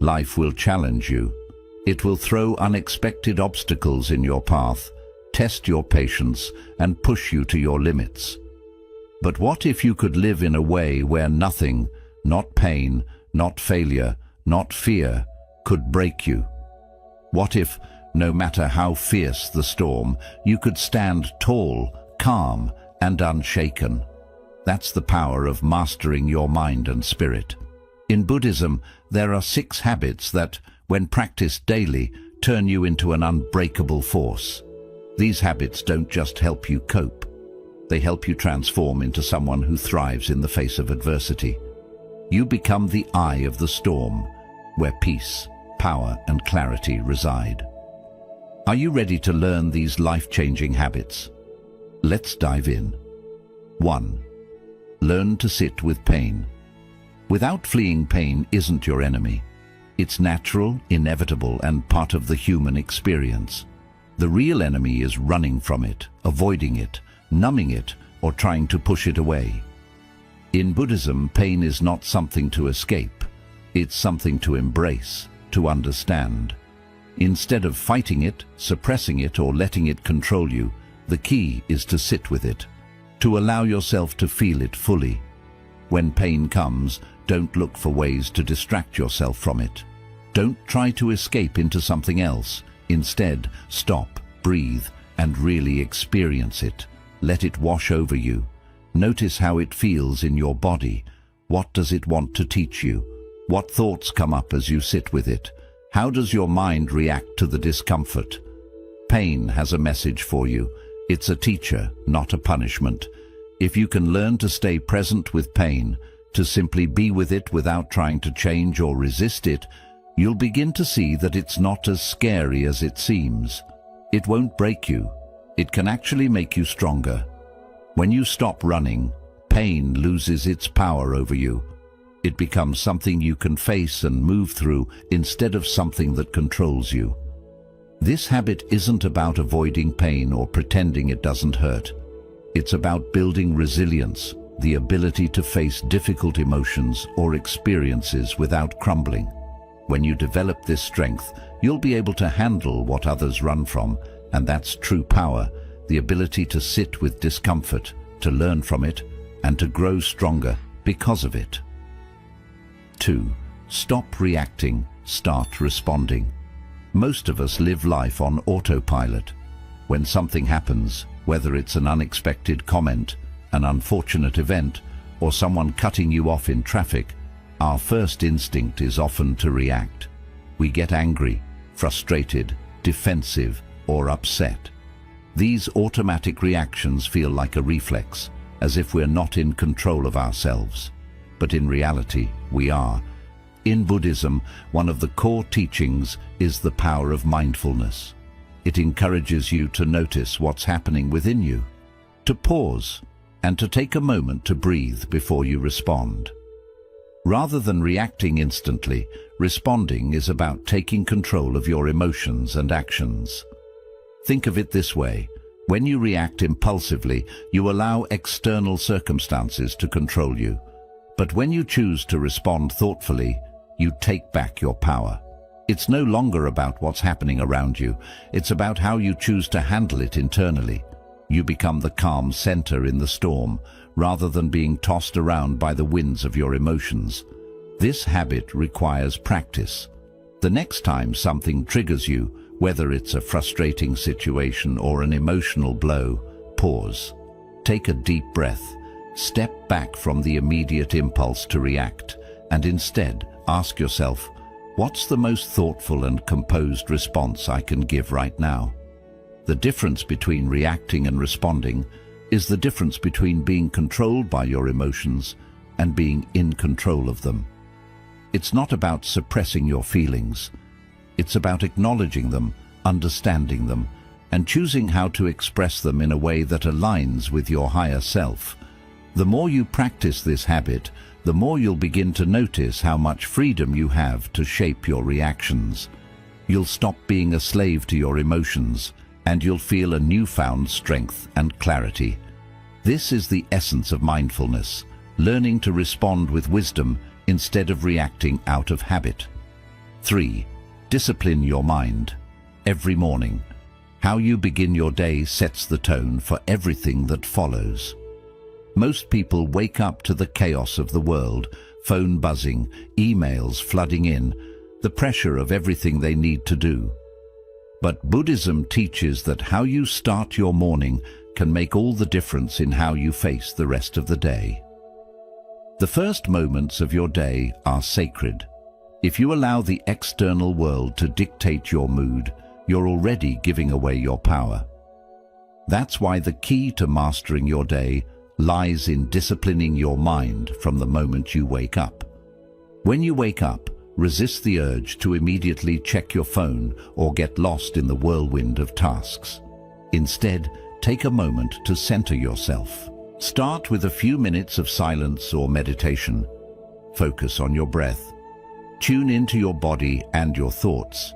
Life will challenge you. It will throw unexpected obstacles in your path, test your patience, and push you to your limits. But what if you could live in a way where nothing, not pain, not failure, not fear, could break you? What if, no matter how fierce the storm, you could stand tall, calm, and unshaken? That's the power of mastering your mind and spirit. In Buddhism, there are 6 habits that, when practiced daily, turn you into an unbreakable force. These habits don't just help you cope. They help you transform into someone who thrives in the face of adversity. You become the eye of the storm, where peace, power, and clarity reside. Are you ready to learn these life-changing habits? Let's dive in. 1. Learn to sit with pain. Without fleeing, pain isn't your enemy. It's natural, inevitable, and part of the human experience. The real enemy is running from it, avoiding it, numbing it, or trying to push it away. In Buddhism, pain is not something to escape. It's something to embrace, to understand. Instead of fighting it, suppressing it, or letting it control you, the key is to sit with it, to allow yourself to feel it fully. When pain comes, don't look for ways to distract yourself from it. Don't try to escape into something else. Instead, stop, breathe, and really experience it. Let it wash over you. Notice how it feels in your body. What does it want to teach you? What thoughts come up as you sit with it? How does your mind react to the discomfort? Pain has a message for you. It's a teacher, not a punishment. If you can learn to stay present with pain, to simply be with it without trying to change or resist it, you'll begin to see that it's not as scary as it seems. It won't break you. It can actually make you stronger. When you stop running, pain loses its power over you. It becomes something you can face and move through instead of something that controls you. This habit isn't about avoiding pain or pretending it doesn't hurt. It's about building resilience, the ability to face difficult emotions or experiences without crumbling. When you develop this strength, you'll be able to handle what others run from, and that's true power, the ability to sit with discomfort, to learn from it, and to grow stronger because of it. 2. Stop reacting, start responding. Most of us live life on autopilot. When something happens, whether it's an unexpected comment, an unfortunate event, or someone cutting you off in traffic, our first instinct is often to react. We get angry, frustrated, defensive, or upset. These automatic reactions feel like a reflex, as if we're not in control of ourselves. But in reality, we are. In Buddhism, one of the core teachings is the power of mindfulness. It encourages you to notice what's happening within you, to pause, and to take a moment to breathe before you respond. Rather than reacting instantly, responding is about taking control of your emotions and actions. Think of it this way. When you react impulsively, you allow external circumstances to control you. But when you choose to respond thoughtfully, you take back your power. It's no longer about what's happening around you. It's about how you choose to handle it internally. You become the calm center in the storm, rather than being tossed around by the winds of your emotions. This habit requires practice. The next time something triggers you, whether it's a frustrating situation or an emotional blow, pause. Take a deep breath. Step back from the immediate impulse to react, and instead ask yourself, what's the most thoughtful and composed response I can give right now? The difference between reacting and responding is the difference between being controlled by your emotions and being in control of them. It's not about suppressing your feelings. It's about acknowledging them, understanding them, and choosing how to express them in a way that aligns with your higher self. The more you practice this habit, the more you'll begin to notice how much freedom you have to shape your reactions. You'll stop being a slave to your emotions, and you'll feel a newfound strength and clarity. This is the essence of mindfulness, learning to respond with wisdom instead of reacting out of habit. 3. Discipline your mind. Every morning, how you begin your day sets the tone for everything that follows. Most people wake up to the chaos of the world, phone buzzing, emails flooding in, the pressure of everything they need to do. But Buddhism teaches that how you start your morning can make all the difference in how you face the rest of the day. The first moments of your day are sacred. If you allow the external world to dictate your mood, you're already giving away your power. That's why the key to mastering your day lies in disciplining your mind from the moment you wake up. When you wake up, resist the urge to immediately check your phone or get lost in the whirlwind of tasks. Instead, take a moment to center yourself. Start with a few minutes of silence or meditation. Focus on your breath. Tune into your body and your thoughts.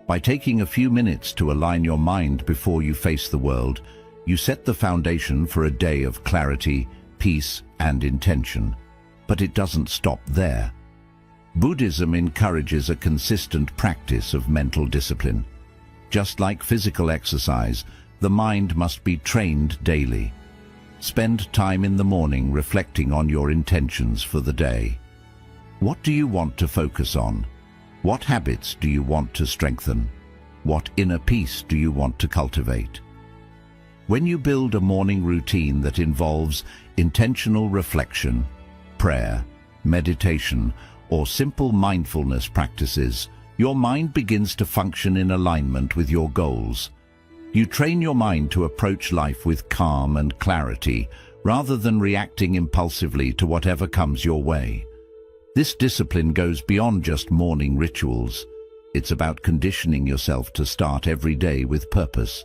By taking a few minutes to align your mind before you face the world, you set the foundation for a day of clarity, peace, and intention. But it doesn't stop there. Buddhism encourages a consistent practice of mental discipline. Just like physical exercise, the mind must be trained daily. Spend time in the morning reflecting on your intentions for the day. What do you want to focus on? What habits do you want to strengthen? What inner peace do you want to cultivate? When you build a morning routine that involves intentional reflection, prayer, meditation, or simple mindfulness practices, your mind begins to function in alignment with your goals. You train your mind to approach life with calm and clarity, rather than reacting impulsively to whatever comes your way. This discipline goes beyond just morning rituals. It's about conditioning yourself to start every day with purpose.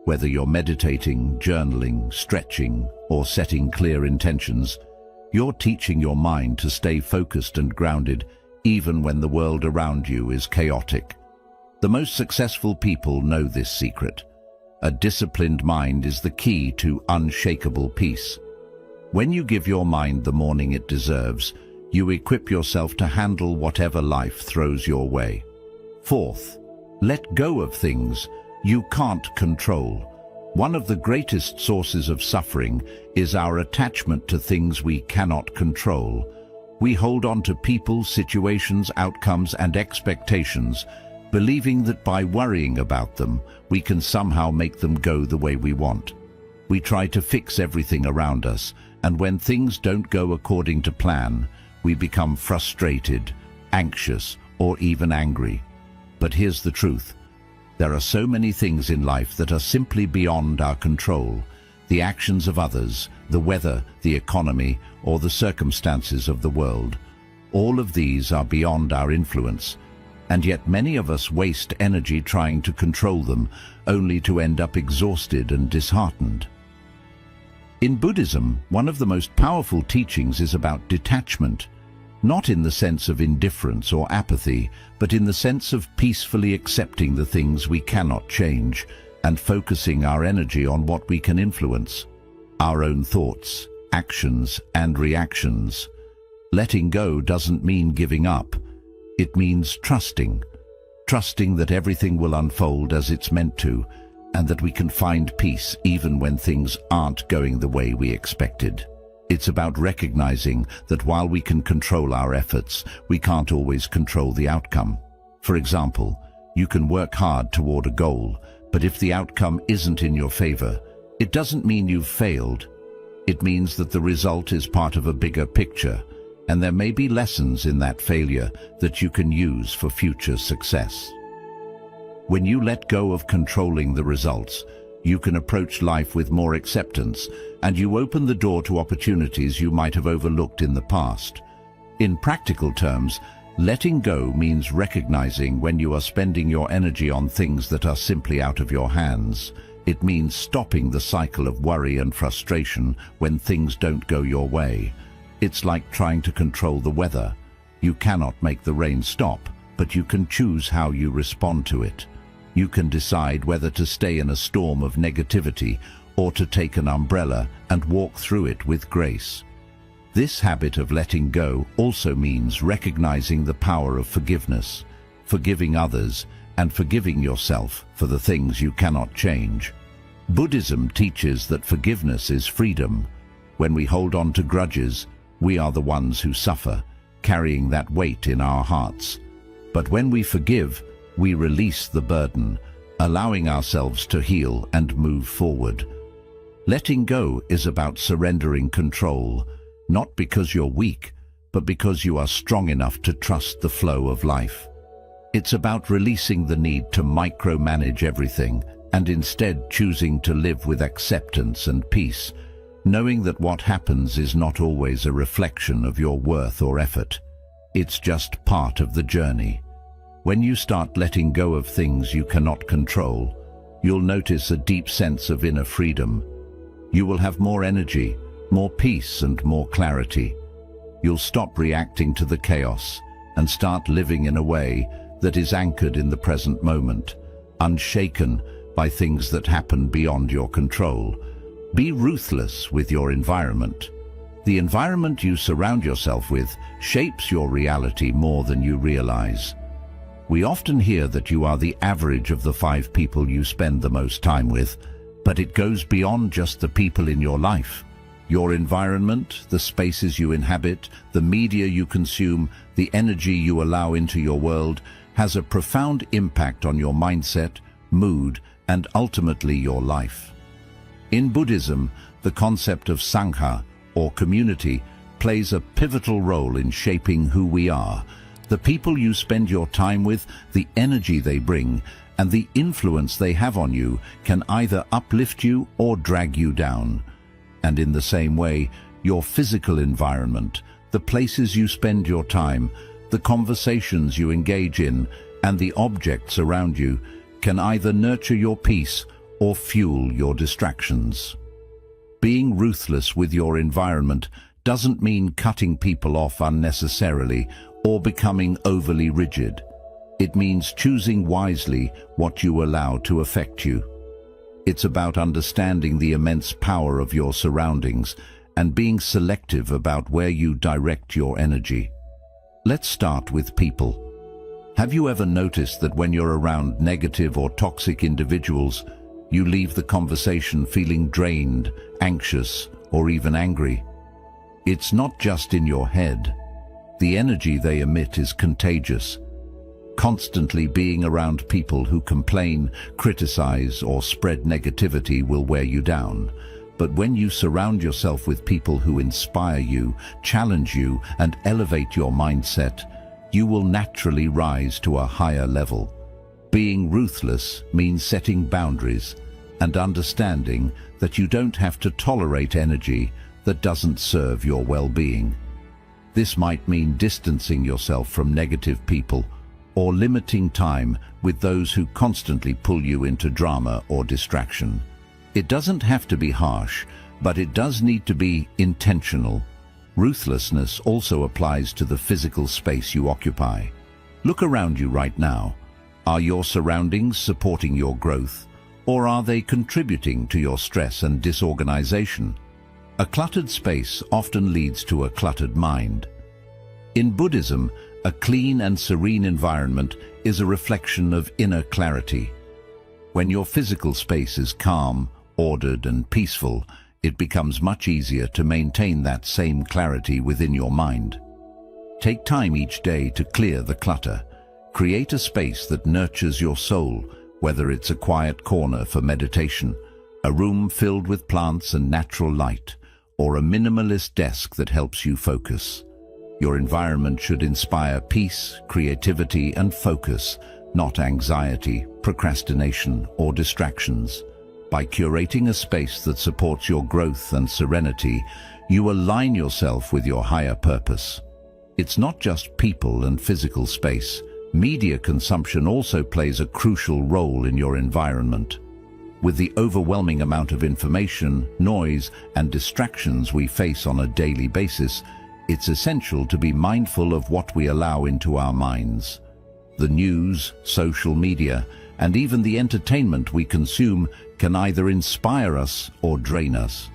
Whether you're meditating, journaling, stretching, or setting clear intentions, you're teaching your mind to stay focused and grounded even when the world around you is chaotic. The most successful people know this secret. A disciplined mind is the key to unshakable peace. When you give your mind the morning it deserves, you equip yourself to handle whatever life throws your way. Fourth, let go of things you can't control. One of the greatest sources of suffering is our attachment to things we cannot control. We hold on to people, situations, outcomes, and expectations, believing that by worrying about them, we can somehow make them go the way we want. We try to fix everything around us, and when things don't go according to plan, we become frustrated, anxious, or even angry. But here's the truth. There are so many things in life that are simply beyond our control. The actions of others, the weather, the economy, or the circumstances of the world. All of these are beyond our influence, and yet many of us waste energy trying to control them, only to end up exhausted and disheartened. In Buddhism, one of the most powerful teachings is about detachment, not in the sense of indifference or apathy, but in the sense of peacefully accepting the things we cannot change and focusing our energy on what we can influence, our own thoughts, actions, and reactions. Letting go doesn't mean giving up. It means trusting that everything will unfold as it's meant to, and that we can find peace even when things aren't going the way we expected. It's about recognizing that while we can control our efforts, we can't always control the outcome. For example, you can work hard toward a goal, but if the outcome isn't in your favor, it doesn't mean you've failed. It means that the result is part of a bigger picture, and there may be lessons in that failure that you can use for future success. When you let go of controlling the results, you can approach life with more acceptance, and you open the door to opportunities you might have overlooked in the past. In practical terms, letting go means recognizing when you are spending your energy on things that are simply out of your hands. It means stopping the cycle of worry and frustration when things don't go your way. It's like trying to control the weather. You cannot make the rain stop, but you can choose how you respond to it. You can decide whether to stay in a storm of negativity or to take an umbrella and walk through it with grace. This habit of letting go also means recognizing the power of forgiveness. forgiving others, and forgiving yourself for the things you cannot change. Buddhism teaches that forgiveness is freedom. When we hold on to grudges, we are the ones who suffer, carrying that weight in our hearts. But when we forgive, we release the burden, allowing ourselves to heal and move forward. Letting go is about surrendering control, not because you're weak, but because you are strong enough to trust the flow of life. It's about releasing the need to micromanage everything and instead choosing to live with acceptance and peace, knowing that what happens is not always a reflection of your worth or effort. It's just part of the journey. When you start letting go of things you cannot control, you'll notice a deep sense of inner freedom. You will have more energy, more peace, and more clarity. You'll stop reacting to the chaos and start living in a way that is anchored in the present moment, unshaken by things that happen beyond your control. Be ruthless with your environment. The environment you surround yourself with shapes your reality more than you realize. We often hear that you are the average of the 5 people you spend the most time with, but it goes beyond just the people in your life. Your environment, the spaces you inhabit, the media you consume, the energy you allow into your world, has a profound impact on your mindset, mood, and ultimately your life. In Buddhism, the concept of Sangha, or community, plays a pivotal role in shaping who we are. The people you spend your time with, the energy they bring, and the influence they have on you can either uplift you or drag you down. And in the same way, your physical environment, the places you spend your time, the conversations you engage in, and the objects around you can either nurture your peace or fuel your distractions. Being ruthless with your environment doesn't mean cutting people off unnecessarily or becoming overly rigid. It means choosing wisely what you allow to affect you. It's about understanding the immense power of your surroundings and being selective about where you direct your energy. Let's start with people. Have you ever noticed that when you're around negative or toxic individuals, you leave the conversation feeling drained, anxious, or even angry? It's not just in your head. The energy they emit is contagious. Constantly being around people who complain, criticize, or spread negativity will wear you down. But when you surround yourself with people who inspire you, challenge you, and elevate your mindset, you will naturally rise to a higher level. Being ruthless means setting boundaries and understanding that you don't have to tolerate energy that doesn't serve your well-being. This might mean distancing yourself from negative people or limiting time with those who constantly pull you into drama or distraction. It doesn't have to be harsh, but it does need to be intentional. Ruthlessness also applies to the physical space you occupy. Look around you right now. Are your surroundings supporting your growth, or are they contributing to your stress and disorganization? A cluttered space often leads to a cluttered mind. In Buddhism, a clean and serene environment is a reflection of inner clarity. When your physical space is calm, ordered, and peaceful, it becomes much easier to maintain that same clarity within your mind. Take time each day to clear the clutter. Create a space that nurtures your soul, whether it's a quiet corner for meditation, a room filled with plants and natural light, or a minimalist desk that helps you focus. Your environment should inspire peace, creativity, and focus, not anxiety, procrastination, or distractions. By curating a space that supports your growth and serenity, you align yourself with your higher purpose. It's not just people and physical space. Media consumption also plays a crucial role in your environment. With the overwhelming amount of information, noise, and distractions we face on a daily basis, it's essential to be mindful of what we allow into our minds. The news, social media, and even the entertainment we consume can either inspire us or drain us.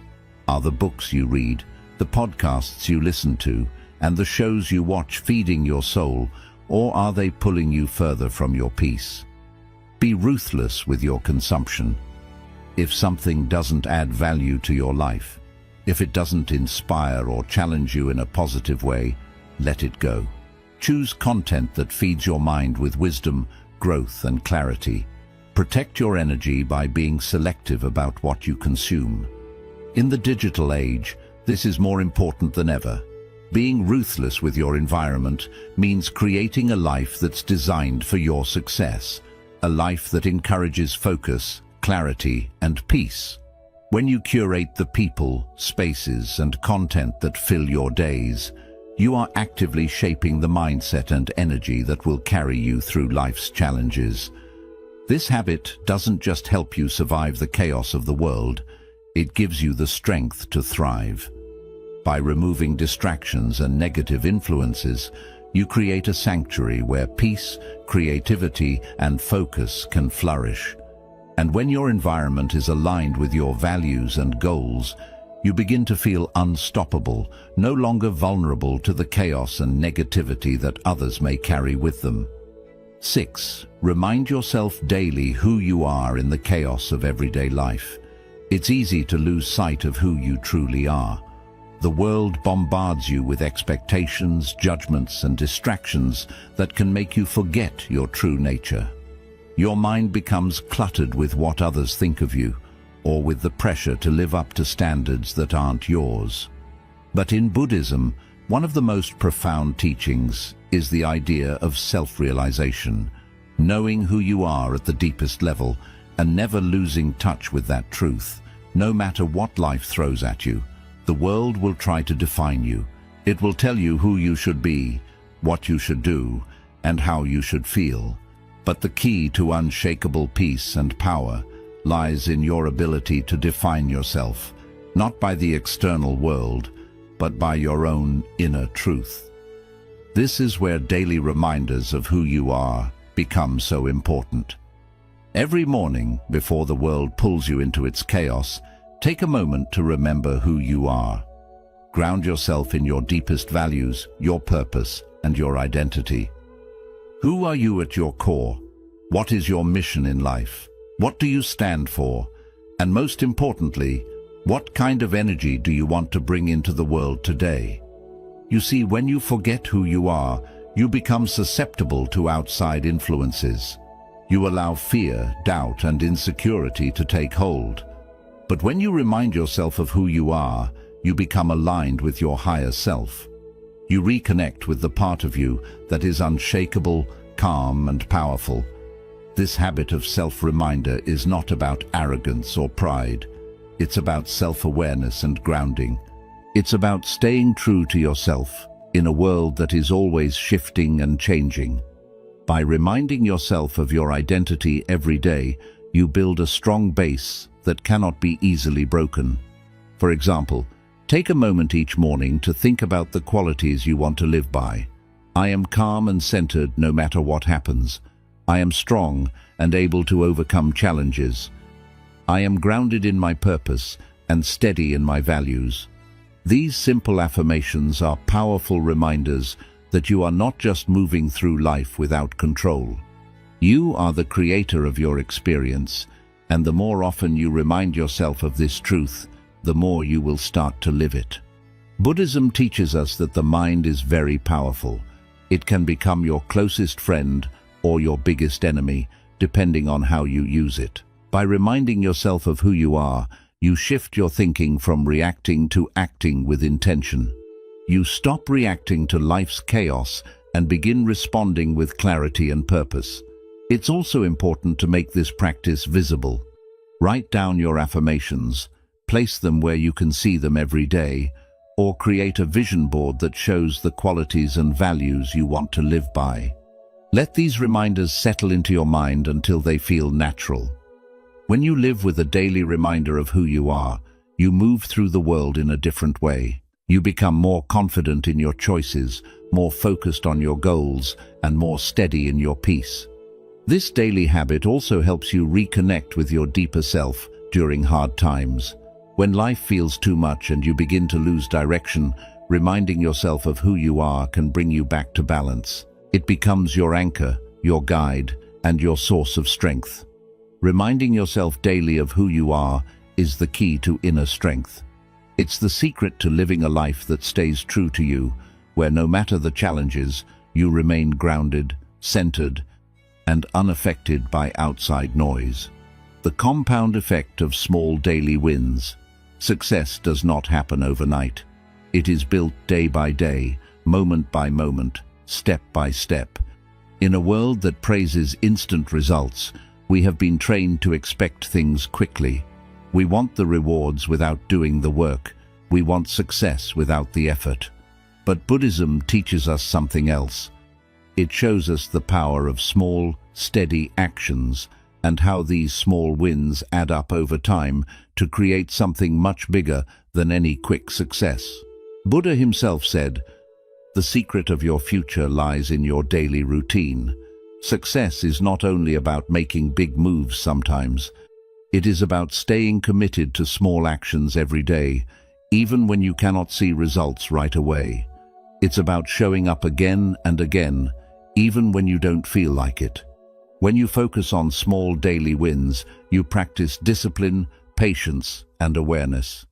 Are the books you read, the podcasts you listen to, and the shows you watch feeding your soul, or are they pulling you further from your peace? Be ruthless with your consumption. If something doesn't add value to your life, if it doesn't inspire or challenge you in a positive way, let it go. Choose content that feeds your mind with wisdom, growth, and clarity. Protect your energy by being selective about what you consume. In the digital age, this is more important than ever. Being ruthless with your environment means creating a life that's designed for your success, a life that encourages focus, clarity, and peace. When you curate the people, spaces, and content that fill your days, you are actively shaping the mindset and energy that will carry you through life's challenges. This habit doesn't just help you survive the chaos of the world, it gives you the strength to thrive. By removing distractions and negative influences, you create a sanctuary where peace, creativity, and focus can flourish. And when your environment is aligned with your values and goals, you begin to feel unstoppable, no longer vulnerable to the chaos and negativity that others may carry with them. 6. Remind yourself daily who you are in the chaos of everyday life. It's easy to lose sight of who you truly are. The world bombards you with expectations, judgments, and distractions that can make you forget your true nature. Your mind becomes cluttered with what others think of you, or with the pressure to live up to standards that aren't yours. But in Buddhism, one of the most profound teachings is the idea of self-realization, knowing who you are at the deepest level and never losing touch with that truth. No matter what life throws at you, the world will try to define you. It will tell you who you should be, what you should do, and how you should feel. But the key to unshakable peace and power lies in your ability to define yourself, not by the external world, but by your own inner truth. This is where daily reminders of who you are become so important. Every morning, before the world pulls you into its chaos, take a moment to remember who you are. Ground yourself in your deepest values, your purpose, and your identity. Who are you at your core? What is your mission in life? What do you stand for? And most importantly, what kind of energy do you want to bring into the world today? You see, when you forget who you are, you become susceptible to outside influences. You allow fear, doubt, and insecurity to take hold. But when you remind yourself of who you are, you become aligned with your higher self. You reconnect with the part of you that is unshakable, calm, and powerful. This habit of self-reminder is not about arrogance or pride. It's about self-awareness and grounding. It's about staying true to yourself in a world that is always shifting and changing. By reminding yourself of your identity every day, you build a strong base that cannot be easily broken. For example, take a moment each morning to think about the qualities you want to live by. I am calm and centered no matter what happens. I am strong and able to overcome challenges. I am grounded in my purpose and steady in my values. These simple affirmations are powerful reminders that you are not just moving through life without control. You are the creator of your experience, and the more often you remind yourself of this truth, the more you will start to live it. Buddhism teaches us that the mind is very powerful. It can become your closest friend or your biggest enemy, depending on how you use it. By reminding yourself of who you are, you shift your thinking from reacting to acting with intention. You stop reacting to life's chaos and begin responding with clarity and purpose. It's also important to make this practice visible. Write down your affirmations, place them where you can see them every day, or create a vision board that shows the qualities and values you want to live by. Let these reminders settle into your mind until they feel natural. When you live with a daily reminder of who you are, you move through the world in a different way. You become more confident in your choices, more focused on your goals, and more steady in your peace. This daily habit also helps you reconnect with your deeper self during hard times. When life feels too much and you begin to lose direction, reminding yourself of who you are can bring you back to balance. It becomes your anchor, your guide, and your source of strength. Reminding yourself daily of who you are is the key to inner strength. It's the secret to living a life that stays true to you, where no matter the challenges, you remain grounded, centered, and unaffected by outside noise. The compound effect of small daily wins. Success does not happen overnight. It is built day by day, moment by moment, step by step. In a world that praises instant results, we have been trained to expect things quickly. We want the rewards without doing the work. We want success without the effort. But Buddhism teaches us something else. It shows us the power of small, steady actions and how these small wins add up over time to create something much bigger than any quick success. Buddha himself said, "The secret of your future lies in your daily routine." Success is not only about making big moves sometimes. It is about staying committed to small actions every day, even when you cannot see results right away. It's about showing up again and again, even when you don't feel like it. When you focus on small daily wins, you practice discipline, patience, and awareness.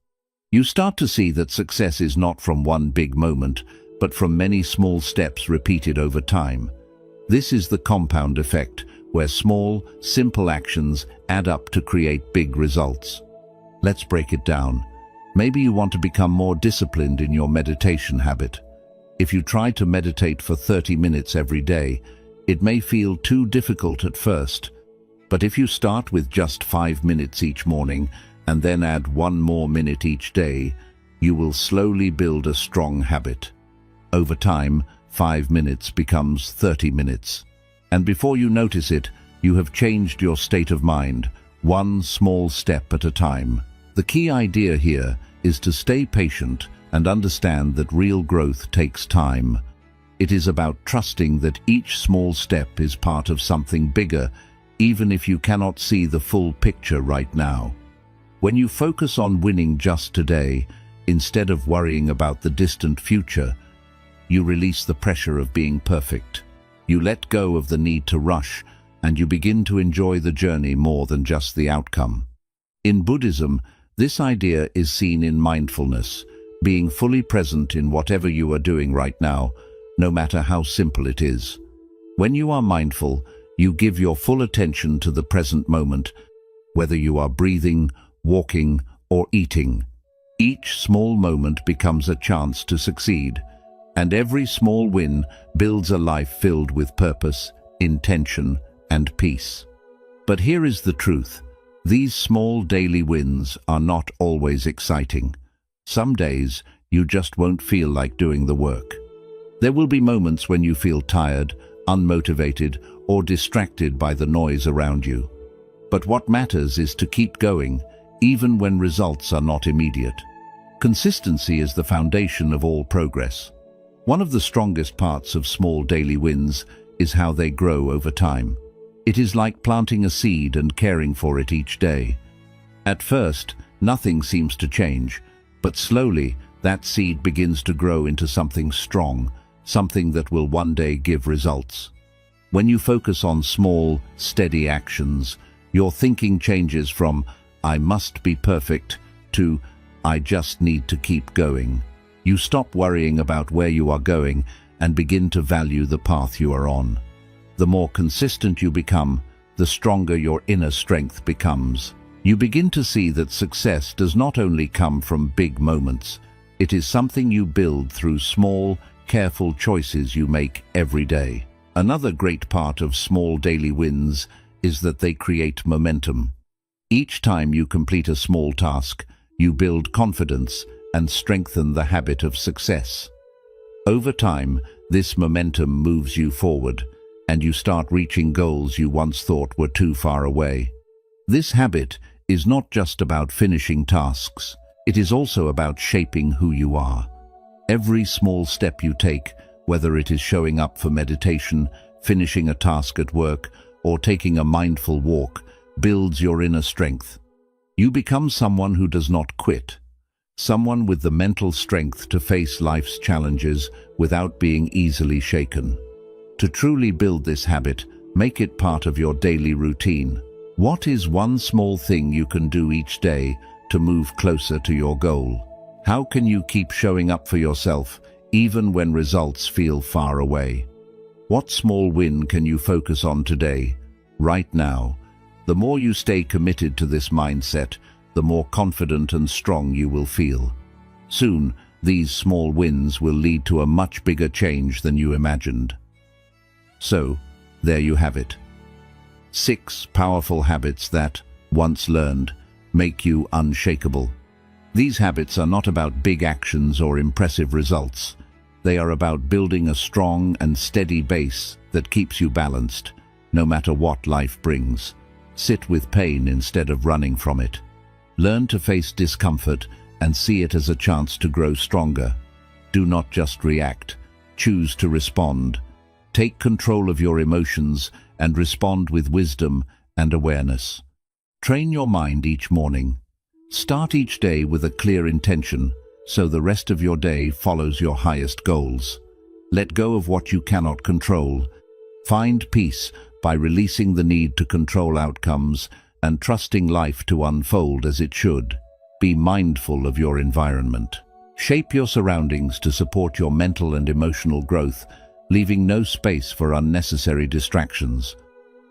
You start to see that success is not from one big moment, but from many small steps repeated over time. This is the compound effect, where small, simple actions add up to create big results. Let's break it down. Maybe you want to become more disciplined in your meditation habit. If you try to meditate for 30 minutes every day, it may feel too difficult at first. But if you start with just 5 minutes each morning and then add 1 more minute each day, you will slowly build a strong habit. Over time, 5 minutes becomes 30 minutes. And before you notice it, you have changed your state of mind, one small step at a time. The key idea here is to stay patient and understand that real growth takes time. It is about trusting that each small step is part of something bigger, even if you cannot see the full picture right now. When you focus on winning just today, instead of worrying about the distant future, you release the pressure of being perfect. You let go of the need to rush, and you begin to enjoy the journey more than just the outcome. In Buddhism, this idea is seen in mindfulness, being fully present in whatever you are doing right now, no matter how simple it is. When you are mindful, you give your full attention to the present moment, whether you are breathing, walking, or eating. Each small moment becomes a chance to succeed, and every small win builds a life filled with purpose, intention, and peace. But here is the truth. These small daily wins are not always exciting. Some days, you just won't feel like doing the work. There will be moments when you feel tired, unmotivated, or distracted by the noise around you. But what matters is to keep going, even when results are not immediate. Consistency is the foundation of all progress. One of the strongest parts of small daily wins is how they grow over time. It is like planting a seed and caring for it each day. At first, nothing seems to change, but slowly that seed begins to grow into something strong, something that will one day give results. When you focus on small, steady actions, your thinking changes from "I must be perfect" to "I just need to keep going." You stop worrying about where you are going and begin to value the path you are on. The more consistent you become, the stronger your inner strength becomes. You begin to see that success does not only come from big moments. It is something you build through small, careful choices you make every day. Another great part of small daily wins is that they create momentum. Each time you complete a small task, you build confidence and strengthen the habit of success. Over time, this momentum moves you forward, and you start reaching goals you once thought were too far away. This habit is not just about finishing tasks, it is also about shaping who you are. Every small step you take, whether it is showing up for meditation, finishing a task at work, or taking a mindful walk, builds your inner strength. You become someone who does not quit, someone with the mental strength to face life's challenges without being easily shaken. To truly build this habit, make it part of your daily routine. What is one small thing you can do each day to move closer to your goal? How can you keep showing up for yourself, even when results feel far away? What small win can you focus on today, right now? The more you stay committed to this mindset, the more confident and strong you will feel. Soon, these small wins will lead to a much bigger change than you imagined. So, there you have it. 6 powerful habits that, once learned, make you unshakable. These habits are not about big actions or impressive results. They are about building a strong and steady base that keeps you balanced, no matter what life brings. Sit with pain instead of running from it. Learn to face discomfort and see it as a chance to grow stronger. Do not just react. Choose to respond. Take control of your emotions and respond with wisdom and awareness. Train your mind each morning. Start each day with a clear intention, so the rest of your day follows your highest goals. Let go of what you cannot control. Find peace by releasing the need to control outcomes and trusting life to unfold as it should. Be mindful of your environment. Shape your surroundings to support your mental and emotional growth, leaving no space for unnecessary distractions.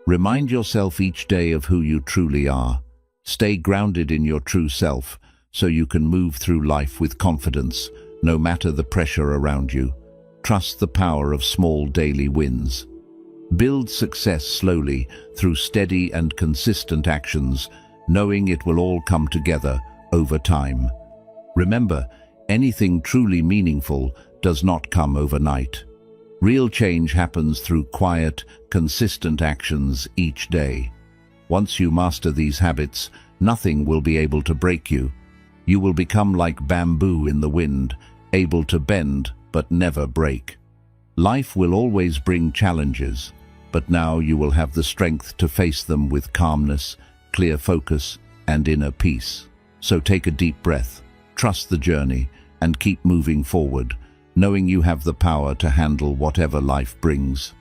Remind yourself each day of who you truly are. Stay grounded in your true self, so you can move through life with confidence, no matter the pressure around you. Trust the power of small daily wins. Build success slowly through steady and consistent actions, knowing it will all come together over time. Remember, anything truly meaningful does not come overnight. Real change happens through quiet, consistent actions each day. Once you master these habits, nothing will be able to break you. You will become like bamboo in the wind, able to bend but never break. Life will always bring challenges, but now you will have the strength to face them with calmness, clear focus, and inner peace. So take a deep breath, trust the journey, and keep moving forward, knowing you have the power to handle whatever life brings.